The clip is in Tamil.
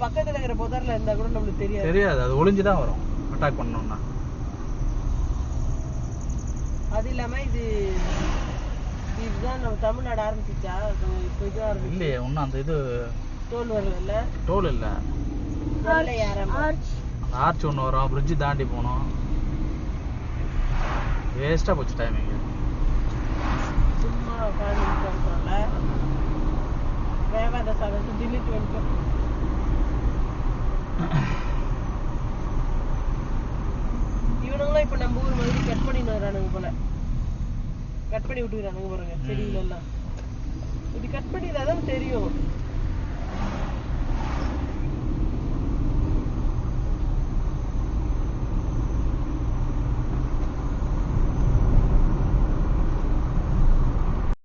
பக்கத்துல இருக்கிற புதர்ல இருந்தா கூட நமக்கு தெரியாது. அது ஒளிஞ்சுதான் வரும் அட்டாக் பண்ணோம்னா. அது இல்லாம இதுதான் நம்ம தமிழ்நாடு ஆரம்பிச்சிச்சா? இப்போ இது ஆரம்பிச்சு இல்லையே ஒன்னும். அந்த இது டோல் வரல. டோல் இல்ல, ஆர்ச் ஒன்று வரும். பிரிட்ஜ் தாண்டி போனோம். வேஸ்டா போச்சு டைமிங். சும்மா உட்காந்துல வேகாத சாதத்தை டிலீட் பண்ணிட்டோம். இவனுங்களாம் இப்ப நம்ம ஊர் மாதிரி கட் பண்ணின்னு வரானுங்க போல. கட் பண்ணி விட்டுக்கிறானுங்க பாருங்க செடியில எல்லாம். இப்படி கட் பண்ணிதான் தெரியும்.